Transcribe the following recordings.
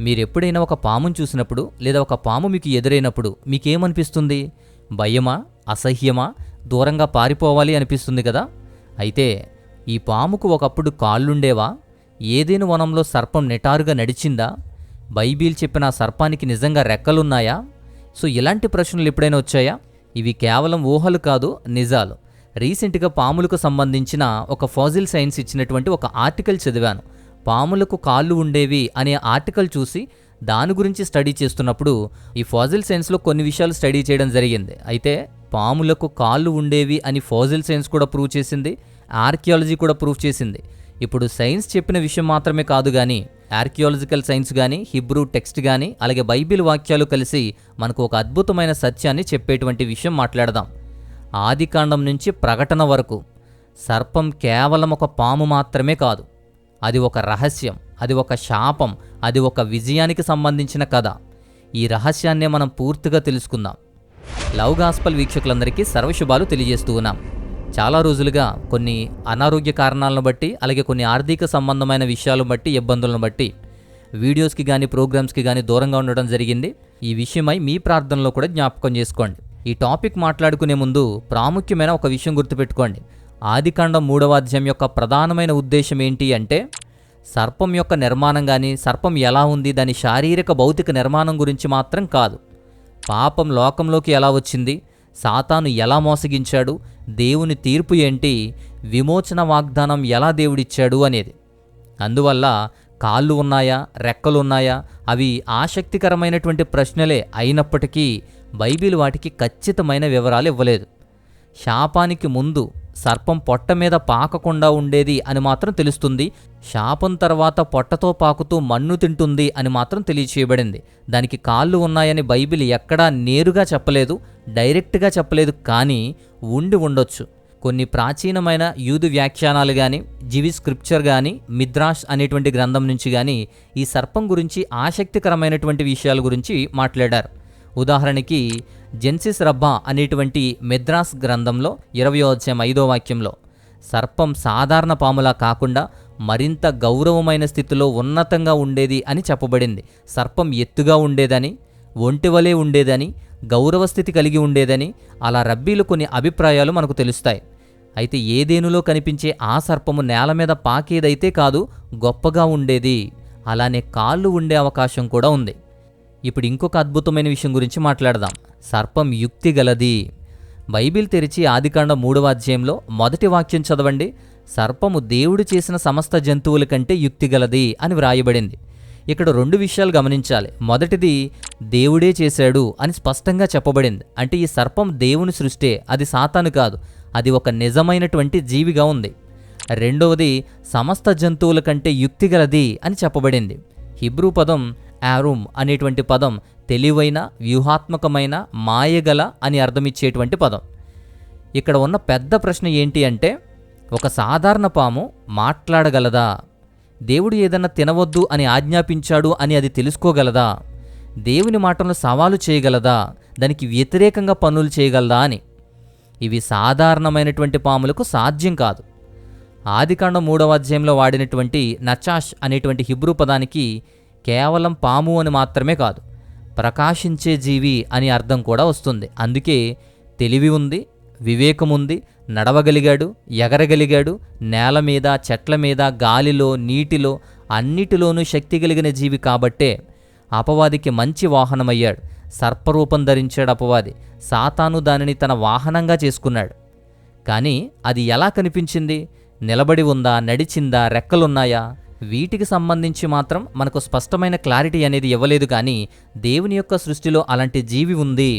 మీరెప్పుడైనా ఒక పామును చూసినప్పుడు లేదా ఒక పాము మీకు ఎదురైనప్పుడు మీకేమనిపిస్తుంది? భయమా? అసహ్యమా? దూరంగా పారిపోవాలి అనిపిస్తుంది కదా? అయితే ఈ పాముకు ఒకప్పుడు కాళ్ళుండేవా? ఏదైనా వనంలో సర్పం నిటారుగా నడిచిందా? బైబిల్ చెప్పిన ఆ సర్పానికి నిజంగా రెక్కలున్నాయా? సో ఇలాంటి ప్రశ్నలు ఎప్పుడైనా వచ్చాయా? ఇవి కేవలం ఊహలు కాదు, నిజాలు. రీసెంట్గా పాములకు సంబంధించిన ఒక ఫాజిల్ సైన్స్ ఇచ్చినటువంటి ఒక ఆర్టికల్ చదివాను. పాములకు కాళ్ళు ఉండేవి అనే ఆర్టికల్ చూసి దాని గురించి స్టడీ చేస్తున్నప్పుడు ఈ ఫాజిల్ సైన్స్లో కొన్ని విషయాలు స్టడీ చేయడం జరిగింది. అయితే పాములకు కాళ్ళు ఉండేవి అని ఫాజిల్ సైన్స్ కూడా ప్రూవ్ చేసింది, ఆర్కియాలజీ కూడా ప్రూవ్ చేసింది. ఇప్పుడు సైన్స్ చెప్పిన విషయం మాత్రమే కాదు కానీ ఆర్కియాలజికల్ సైన్స్ కానీ, హిబ్రూ టెక్స్ట్ కానీ, అలాగే బైబిల్ వాక్యాలు కలిసి మనకు ఒక అద్భుతమైన సత్యాన్ని చెప్పేటువంటి విషయం మాట్లాడదాం. ఆదికాండం నుంచి ప్రకటన వరకు సర్పం కేవలం ఒక పాము మాత్రమే కాదు. అది ఒక రహస్యం, అది ఒక శాపం, అది ఒక విజయానికి సంబంధించిన కథ. ఈ రహస్యాన్నే మనం పూర్తిగా తెలుసుకుందాం. లవ్ గాస్పల్ వీక్షకులందరికీ సర్వశుభాలు తెలియజేస్తూ ఉన్నాం. చాలా రోజులుగా కొన్ని అనారోగ్య కారణాలను బట్టి, అలాగే కొన్ని ఆర్థిక సంబంధమైన విషయాలను బట్టి, ఇబ్బందులను బట్టి వీడియోస్కి కానీ ప్రోగ్రామ్స్కి కానీ దూరంగా ఉండడం జరిగింది. ఈ విషయమై మీ ప్రార్థనలో కూడా జ్ఞాపకం చేసుకోండి. ఈ టాపిక్ మాట్లాడుకునే ముందు ప్రాముఖ్యమైన ఒక విషయం గుర్తుపెట్టుకోండి. ఆదికాండం 3వ అధ్యాయం యొక్క ప్రధానమైన ఉద్దేశం ఏంటి అంటే సర్పం యొక్క నిర్మాణం కానీ, సర్పం ఎలా ఉంది, దాని శారీరక భౌతిక నిర్మాణం గురించి మాత్రం కాదు. పాపం లోకంలోకి ఎలా వచ్చింది, సాతాను ఎలా మోసగించాడు, దేవుని తీర్పు ఏంటి, విమోచన వాగ్దానం ఎలా దేవుడిచ్చాడు అనేది. అందువల్ల కాళ్ళు ఉన్నాయా, రెక్కలు ఉన్నాయా, అవి ఆసక్తికరమైనటువంటి ప్రశ్నలే అయినప్పటికీ బైబిల్ వాటికి ఖచ్చితమైన వివరాలు ఇవ్వలేదు. శాపానికి ముందు సర్పం పొట్ట మీద పాకకుండా ఉండేది అని మాత్రం తెలుస్తుంది. శాపం తర్వాత పొట్టతో పాకుతూ మన్ను తింటుంది అని మాత్రం తెలియచేయబడింది. దానికి కాళ్ళు ఉన్నాయని బైబిల్ ఎక్కడా నేరుగా చెప్పలేదు, డైరెక్ట్గా చెప్పలేదు, కానీ ఉండి ఉండొచ్చు. కొన్ని ప్రాచీనమైన యూదు వ్యాఖ్యానాలు కానీ, జివి స్క్రిప్చర్ కానీ, మిద్రాష్ అనేటువంటి గ్రంథం నుంచి కానీ ఈ సర్పం గురించి ఆసక్తికరమైనటువంటి విషయాల గురించి మాట్లాడారు. ఉదాహరణకి జెన్సిస్ రబ్బా అనేటువంటి మిద్రాస్ గ్రంథంలో 20వ అధ్యాయం 5వ వాక్యంలో సర్పం సాధారణ పాములా కాకుండా మరింత గౌరవమైన స్థితిలో ఉన్నతంగా ఉండేది అని చెప్పబడింది. సర్పం ఎత్తుగా ఉండేదని, ఒంటివలే ఉండేదని, గౌరవ స్థితి కలిగి ఉండేదని అలా రబ్బీలు కొన్ని అభిప్రాయాలు మనకు తెలుస్తాయి. అయితే ఏదేనులో కనిపించే ఆ సర్పము నేల మీద పాకేదైతే కాదు, గొప్పగా ఉండేది. అలానే కాళ్ళు ఉండే అవకాశం కూడా ఉంది. ఇప్పుడు ఇంకొక అద్భుతమైన విషయం గురించి మాట్లాడదాం. సర్పం యుక్తి గలది. బైబిల్ తెరిచి ఆదికాండం 3వ అధ్యాయంలో మొదటి వాక్యం చదవండి. సర్పము దేవుడు చేసిన సమస్త జంతువుల కంటే యుక్తి గలది అని వ్రాయబడింది. ఇక్కడ 2 విషయాలు గమనించాలి. మొదటిది, దేవుడే చేశాడు అని స్పష్టంగా చెప్పబడింది. అంటే ఈ సర్పం దేవుని సృష్టే, అది సాతాను కాదు, అది ఒక నిజమైనటువంటి జీవిగా ఉంది. రెండవది, సమస్త జంతువుల కంటే యుక్తి గలది అని చెప్పబడింది. హిబ్రూ పదం ఆరుమ్ అనేటువంటి పదం తెలివైన, వ్యూహాత్మకమైన, మాయగల అని అర్థమిచ్చేటువంటి పదం. ఇక్కడ ఉన్న పెద్ద ప్రశ్న ఏంటి అంటే ఒక సాధారణ పాము మాట్లాడగలదా? దేవుడు ఏదన్నా తినవద్దు అని ఆజ్ఞాపించాడు అని అది తెలుసుకోగలదా? దేవుని మాటలను సవాలు చేయగలదా? దానికి వ్యతిరేకంగా పనులు చేయగలదా అని. ఇవి సాధారణమైనటువంటి పాములకు సాధ్యం కాదు. ఆదికాండం 3వ అధ్యాయంలో వాడినటువంటి నచాష్ అనేటువంటి హిబ్రూ పదానికి కేవలం పాము అని మాత్రమే కాదు, ప్రకాశించే జీవి అని అర్థం కూడా వస్తుంది. అందుకే తెలివి ఉంది, వివేకం ఉంది, నడవగలిగాడు, ఎగరగలిగాడు, నేల మీద, చెట్ల మీద, గాలిలో, నీటిలో అన్నిటిలోనూ శక్తి కలిగిన జీవి కాబట్టే అపవాదికి మంచి వాహనమయ్యాడు. సర్పరూపం ధరించాడు అపవాది. సాతాను దానిని తన వాహనంగా చేసుకున్నాడు. కానీ అది ఎలా కనిపించింది? నిలబడి ఉందా, నడిచిందా, రెక్కలున్నాయా? వీటికి సంబంధించి మాత్రం మనకు స్పష్టమైన క్లారిటీ అనేది ఇవ్వలేదు. కానీ దేవుని యొక్క సృష్టిలో అలాంటి జీవి ఉంది,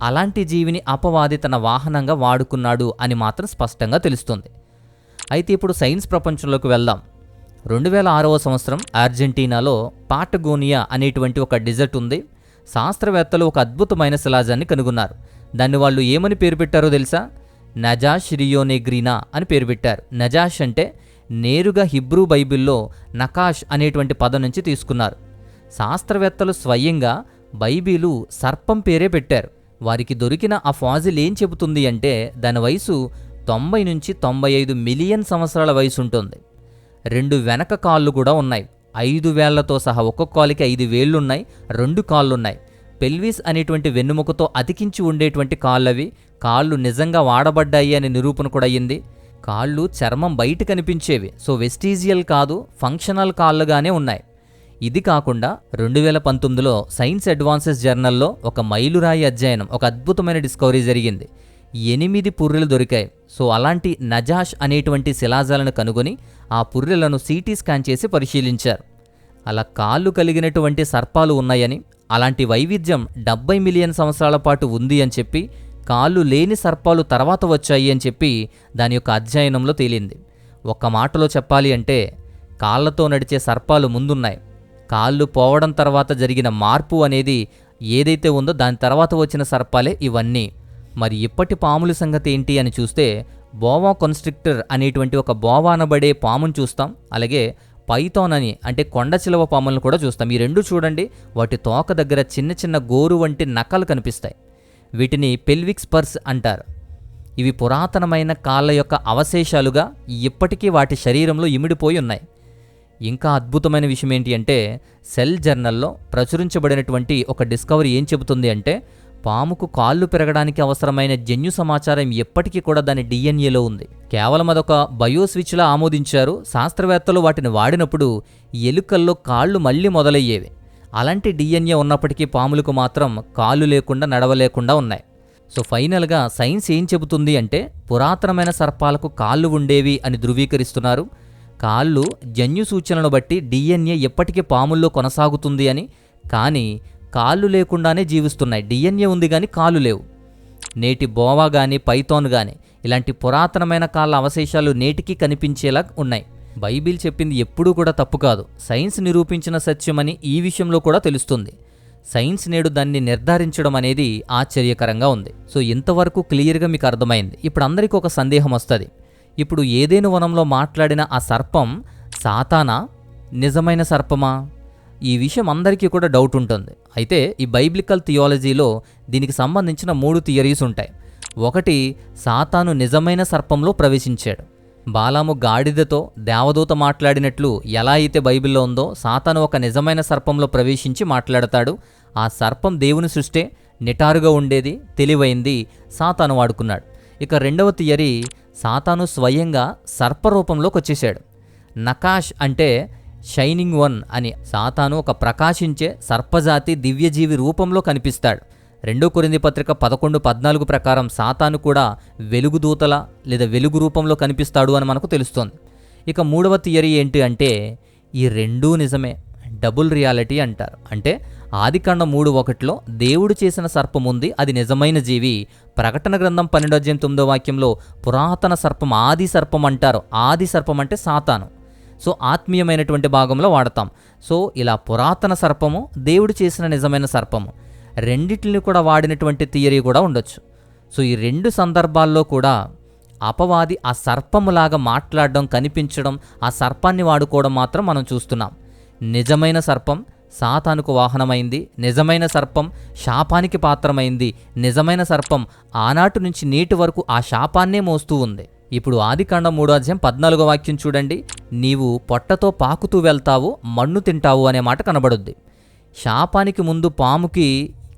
అలాంటి జీవిని అపవాది తన వాహనంగా వాడుకున్నాడు అని మాత్రం స్పష్టంగా తెలుస్తుంది. అయితే ఇప్పుడు సైన్స్ ప్రపంచంలోకి వెళ్దాం. 2006వ సంవత్సరం అర్జెంటీనాలో పాటగోనియా అనేటువంటి ఒక డెజర్ట్ ఉంది. శాస్త్రవేత్తలు ఒక అద్భుతమైన శిలాజాన్ని కనుగొన్నారు. దాన్ని వాళ్ళు ఏమని పేరు పెట్టారో తెలుసా? నజాష్ రియోనెగ్రీనా అని పేరు పెట్టారు. నజాష్ అంటే నేరుగా హిబ్రూ బైబిల్లో నకాష్ అనేటువంటి పదం నుంచి తీసుకున్నారు. శాస్త్రవేత్తలు స్వయంగా బైబిలు సర్పం పేరే పెట్టారు. వారికి దొరికిన ఆ ఫాజిల్ ఏం చెబుతుంది అంటే దాని వయసు 90 నుంచి 95 మిలియన్ సంవత్సరాల వయసు ఉంటుంది. 2 వెనక కాళ్ళు కూడా ఉన్నాయి. 5 వేళ్లతో సహా, ఒక్కొక్క కాలుకి 5 వేళ్లున్నాయి, 2 కాళ్ళున్నాయి. పెల్విస్ అనేటువంటి వెన్నుముకతో అతికించి ఉండేటువంటి కాళ్ళవి. కాళ్ళు నిజంగా వాడబడ్డాయి అనే నిరూపణ కూడా అయ్యింది. కాళ్ళు చర్మం బయట కనిపించేవి. సో వెస్టీజియల్ కాదు, ఫంక్షనల్ కాళ్ళుగానే ఉన్నాయి. ఇది కాకుండా 2019లో సైన్స్ అడ్వాన్సెస్ జర్నల్లో ఒక మైలురాయి అధ్యయనం, ఒక అద్భుతమైన డిస్కవరీ జరిగింది. 8 పుర్రెలు దొరికాయి. సో అలాంటి నజాష్ అనేటువంటి శిలాజాలను కనుగొని ఆ పుర్రెలను సిటీ స్కాన్ చేసి పరిశీలించారు. అలా కాళ్ళు కలిగినటువంటి సర్పాలు ఉన్నాయని, అలాంటి వైవిధ్యం 70 మిలియన్ సంవత్సరాల పాటు ఉంది అని చెప్పి, కాళ్ళు లేని సర్పాలు తర్వాత వచ్చాయి అని చెప్పి దాని యొక్క అధ్యయనంలో తేలింది. ఒక్క మాటలో చెప్పాలి అంటే కాళ్లతో నడిచే సర్పాలు ముందున్నాయి. కాళ్ళు పోవడం తర్వాత జరిగిన మార్పు అనేది ఏదైతే ఉందో దాని తర్వాత వచ్చిన సర్పాలే ఇవన్నీ. మరి ఇప్పటి పాముల సంగతి ఏంటి అని చూస్తే బోవా కన్స్ట్రిక్టర్ అనేటువంటి ఒక బోవా అనబడే పామును చూస్తాం. అలాగే పైథాన్ అని అంటే కొండ చిలవ పాములను కూడా చూస్తాం. ఈ రెండు చూడండి, వాటి తోక దగ్గర చిన్న చిన్న గోరు వంటి నక్కలు కనిపిస్తాయి. వీటిని పెల్విక్ స్పర్స్ అంటారు. ఇవి పురాతనమైన కాళ్ళ యొక్క అవశేషాలుగా ఇప్పటికీ వాటి శరీరంలో ఇమిడిపోయి ఉన్నాయి. ఇంకా అద్భుతమైన విషయం ఏంటి అంటే సెల్ జర్నల్లో ప్రచురించబడినటువంటి ఒక డిస్కవరీ ఏం చెబుతుంది అంటే పాముకు కాళ్ళు పెరగడానికి అవసరమైన జన్యు సమాచారం ఎప్పటికీ కూడా దాని డిఎన్ఏలో ఉంది. కేవలం అదొక బయోస్విచ్లా ఆమోదించారు. శాస్త్రవేత్తలు వాటిని వాడినప్పుడు ఎలుకల్లో కాళ్ళు మళ్ళీ మొదలయ్యేవి. అలాంటి డిఎన్ఏ ఉన్నప్పటికీ పాములకు మాత్రం కాళ్ళు లేకుండా నడవలేకుండా ఉన్నాయి. సో ఫైనల్గా సైన్స్ ఏం చెబుతుంది అంటే పురాతనమైన సర్పాలకు కాళ్ళు ఉండేవి అని ధృవీకరిస్తున్నారు. కాళ్ళు జన్యు సూచనలను బట్టి డిఎన్ఏ ఎప్పటికీ పాముల్లో కొనసాగుతుంది అని. కానీ కాళ్ళు లేకుండానే జీవిస్తున్నాయి. డిఎన్ఏ ఉంది కానీ కాళ్ళు లేవు. నేటి బోవా కానీ పైథాన్ కానీ ఇలాంటి పురాతనమైన కాళ్ళ అవశేషాలు నేటికి కనిపించేలా ఉన్నాయి. బైబిల్ చెప్పింది ఎప్పుడూ కూడా తప్పు కాదు. సైన్స్ నిరూపించిన సత్యమని ఈ విషయంలో కూడా తెలుస్తుంది. సైన్స్ నేడు దాన్ని నిర్ధారించడం అనేది ఆశ్చర్యకరంగా ఉంది. సో ఇంతవరకు క్లియర్గా మీకు అర్థమైంది. ఇప్పుడు అందరికీ ఒక సందేహం వస్తుంది. ఇప్పుడు ఏదైనా వనంలో మాట్లాడిన ఆ సర్పం సాతానా, నిజమైన సర్పమా? ఈ విషయం అందరికీ కూడా డౌట్ ఉంటుంది. అయితే ఈ బైబిలికల్ థియాలజీలో దీనికి సంబంధించిన 3 థియరీస్ ఉంటాయి. ఒకటి, సాతాను నిజమైన సర్పంలో ప్రవేశించాడు. బాలాము గాడిదతో దేవదూత మాట్లాడినట్లు ఎలా అయితే బైబిల్లో ఉందో సాతాను ఒక నిజమైన సర్పంలో ప్రవేశించి మాట్లాడతాడు. ఆ సర్పం దేవుని సృష్టే, నిటారుగా ఉండేది, తెలివైంది, సాతాను వాడుకున్నాడు. ఇక రెండవ థియరీ, సాతాను స్వయంగా సర్పరూపంలోకి వచ్చేసాడు. నకాష్ అంటే షైనింగ్ వన్ అని. సాతాను ఒక ప్రకాశించే సర్పజాతి దివ్యజీవి రూపంలో కనిపిస్తాడు. 2 కొరింథీ పత్రిక 11:14 ప్రకారం సాతాను కూడా వెలుగుదూతల లేదా వెలుగు రూపంలో కనిపిస్తాడు అని మనకు తెలుస్తోంది. ఇక మూడవ థియరీ ఏంటి అంటే ఈ రెండూ నిజమే, డబుల్ రియాలిటీ అంటారు. అంటే ఆదికాండం 3:1లో దేవుడు చేసిన సర్పం ఉంది, అది నిజమైన జీవి. ప్రకటన గ్రంథం 12:9 వాక్యంలో పురాతన సర్పం, ఆది సర్పం అంటారు. ఆది సర్పం అంటే సాతాను. సో ఆత్మీయమైనటువంటి భాగంలో వాడతాం. సో ఇలా పురాతన సర్పము, దేవుడు చేసిన నిజమైన సర్పము, రెండిటిని కూడా వాడినటువంటి థియరీ కూడా ఉండొచ్చు. సో ఈ 2 సందర్భాల్లో కూడా అపవాది ఆ సర్పములాగా మాట్లాడడం, కనిపించడం, ఆ సర్పాన్ని వాడుకోవడం మాత్రం మనం చూస్తున్నాం. నిజమైన సర్పం సాతానుకు వాహనమైంది, నిజమైన సర్పం శాపానికి పాత్రమైంది, నిజమైన సర్పం ఆనాటి నుంచి నేటి వరకు ఆ శాపాన్నే మోస్తూ ఉంది. ఇప్పుడు ఆదికాండం 3:14 వాక్యం చూడండి. నీవు పొట్టతో పాకుతూ వెళ్తావు, మన్ను తింటావు అనే మాట కనబడుద్ది. శాపానికి ముందు పాముకి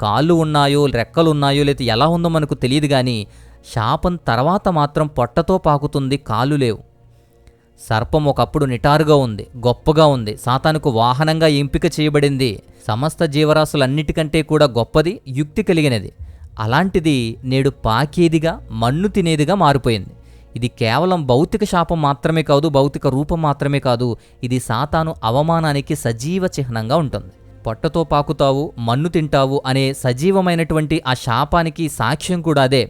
కాళ్ళు ఉన్నాయో రెక్కలు ఉన్నాయో లేదా ఎలా ఉందో మనకు తెలియదు, కానీ శాపం తర్వాత మాత్రం పొట్టతో పాకుతుంది, కాళ్ళు లేవు. సర్పం ఒకప్పుడు నిటారుగా ఉంది, గొప్పగా ఉంది, సాతానుకు వాహనంగా ఎంపిక చేయబడింది, సమస్త జీవరాశులన్నిటికంటే కూడా గొప్పది, యుక్తి కలిగినది. అలాంటిది నేడు పాకేదిగా, మన్ను తినేదిగా మారిపోయింది. ఇది కేవలం భౌతిక శాపం మాత్రమే కాదు, భౌతిక రూపం మాత్రమే కాదు, ఇది సాతాను అవమానానికి సజీవ చిహ్నంగా ఉంటుంది. పొట్టతో పాకుతావు, మన్ను తింటావు అనే సజీవమైనటువంటి ఆ శాపానికి సాక్ష్యం కూడా అదే.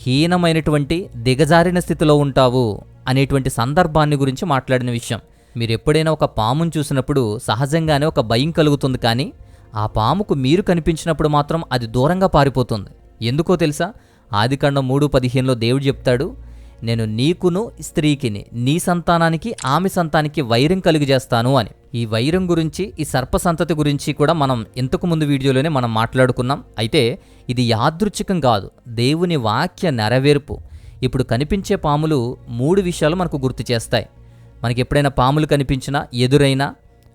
హీనమైనటువంటి దిగజారిన స్థితిలో ఉంటావు అనేటువంటి సందర్భాన్ని గురించి మాట్లాడిన విషయం. మీరు ఎప్పుడైనా ఒక పామును చూసినప్పుడు సహజంగానే ఒక భయం కలుగుతుంది, కానీ ఆ పాముకు మీరు కనిపించినప్పుడు మాత్రం అది దూరంగా పారిపోతుంది. ఎందుకో తెలుసా? ఆదికాండం 3:15లో దేవుడు చెప్తాడు, నేను నీకును స్త్రీకిని, నీ సంతానానికి ఆమె సంతానానికి వైరం కలుగజేస్తాను అని. ఈ వైరం గురించి, ఈ సర్ప సంతతి గురించి కూడా మనం ఇంతకు ముందు వీడియోలోనే మనం మాట్లాడుకున్నాం. అయితే ఇది యాదృచ్ఛికం కాదు, దేవుని వాక్య నెరవేర్పు. ఇప్పుడు కనిపించే పాములు 3 విషయాలు మనకు గుర్తు చేస్తాయి. మనకి ఎప్పుడైనా పాములు కనిపించినా, ఎదురైనా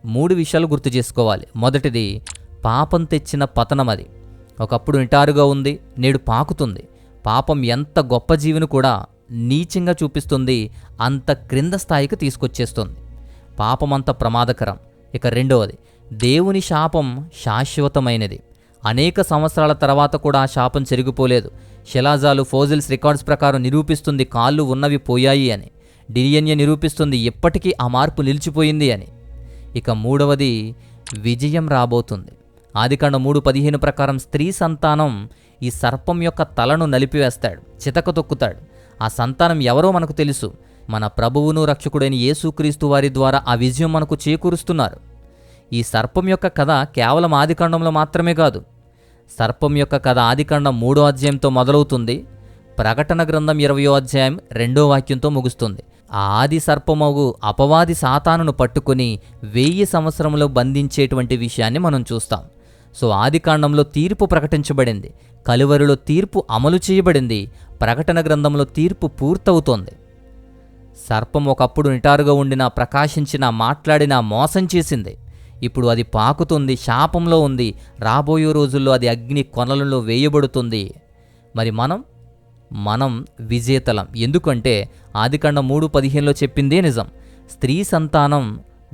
3 విషయాలు గుర్తు చేసుకోవాలి. మొదటిది, పాపం తెచ్చిన పతనం. అది ఒకప్పుడు నిటారుగా ఉంది, నేడు పాకుతుంది. పాపం ఎంత గొప్ప జీవిని కూడా నీచంగా చూపిస్తుంది, అంత క్రింద స్థాయికి తీసుకొచ్చేస్తుంది. పాపం అంత ప్రమాదకరం. ఇక రెండవది, దేవుని శాపం శాశ్వతమైనది. అనేక సంవత్సరాల తర్వాత కూడా ఆ శాపం చెరిగిపోలేదు. శిలాజాలు, ఫోజిల్స్ రికార్డ్స్ ప్రకారం నిరూపిస్తుంది కాళ్ళు ఉన్నవి పోయాయి అని. డిఎన్ఏ నిరూపిస్తుంది ఎప్పటికీ ఆ మార్పు నిలిచిపోయింది అని. ఇక మూడవది, విజయం రాబోతుంది. ఆదికాండం 3:15 ప్రకారం స్త్రీ సంతానం ఈ సర్పం యొక్క తలను నలిపివేస్తాడు, చితక తొక్కుతాడు. ఆ సంతానం ఎవరో మనకు తెలుసు. మన ప్రభువును రక్షకుడైన యేసుక్రీస్తు వారి ద్వారా ఆ విజయం మనకు చేకూరుస్తున్నారు. ఈ సర్పం యొక్క కథ కేవలం ఆదికాండంలో మాత్రమే కాదు. సర్పం యొక్క కథ ఆదికాండం 3వ అధ్యాయంతో మొదలవుతుంది. ప్రకటన గ్రంథం 20వ అధ్యాయం 2వ వాక్యంతో ముగుస్తుంది. ఆ ఆది సర్పమగు అపవాది సాతానును పట్టుకుని 1000 సంవత్సరములు బంధించేటువంటి విషయాన్ని మనం చూస్తాం. సో ఆదికాండంలో తీర్పు ప్రకటించబడింది, కలువరిలో తీర్పు అమలు చేయబడింది, ప్రకటన గ్రంథంలో తీర్పు పూర్తవుతోంది. సర్పం ఒకప్పుడు నిటారుగా ఉండినా, ప్రకాశించినా, మాట్లాడినా మోసం చేసింది. ఇప్పుడు అది పాకుతుంది, శాపంలో ఉంది. రాబోయే రోజుల్లో అది అగ్ని కొనలలో వేయబడుతుంది. మరి మనం విజేతలం. ఎందుకంటే ఆదికాండం 3:15లో చెప్పిందే నిజం. స్త్రీ సంతానం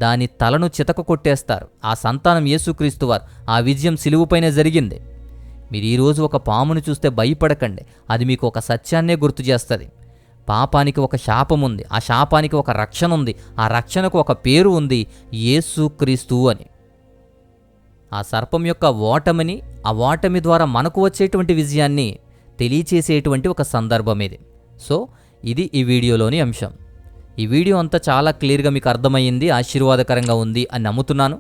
దాని తలను చితక కొట్టేస్తారు. ఆ సంతానం యేసుక్రీస్తు వారు. ఆ విజయం సిలువుపైనే జరిగింది. మీరు ఈరోజు ఒక పామును చూస్తే భయపడకండి. అది మీకు ఒక సత్యాన్నే గుర్తు చేస్తుంది. పాపానికి ఒక శాపం ఉంది, ఆ శాపానికి ఒక రక్షణ ఉంది, ఆ రక్షణకు ఒక పేరు ఉంది, యేసుక్రీస్తు అని. ఆ సర్పం యొక్క ఓటమిని, ఆ ఓటమి ద్వారా మనకు వచ్చేటువంటి విజయాన్ని తెలియచేసేటువంటి ఒక సందర్భం ఇది. సో ఇది ఈ వీడియోలోని అంశం. ఈ వీడియో అంతా చాలా క్లియర్గా మీకు అర్థమయ్యింది, ఆశీర్వాదకరంగా ఉంది అని నమ్ముతున్నాను.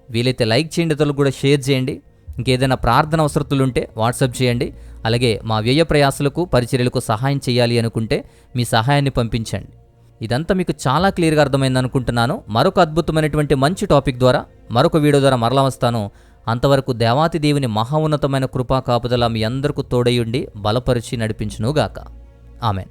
వీలైతే లైక్ చేయండి, ఇతరులకు కూడా షేర్ చేయండి. ఇంకేదైనా ప్రార్థన అవసరతులుంటే వాట్సాప్ చేయండి. అలాగే మా వ్యయ ప్రయాసలకు, పరిచర్యలకు సహాయం చేయాలి అనుకుంటే మీ సహాయాన్ని పంపించండి. ఇదంతా మీకు చాలా క్లియర్గా అర్థమైంది అనుకుంటున్నాను. మరొక అద్భుతమైనటువంటి మంచి టాపిక్ ద్వారా, మరొక వీడియో ద్వారా మరలా వస్తాను. అంతవరకు దేవాతి దేవుని మహా ఉన్నతమైన కృపా కాపుదల మీ అందరికీ తోడయుండి బలపరిచి నడిపించునుగాక. ఆమెన్.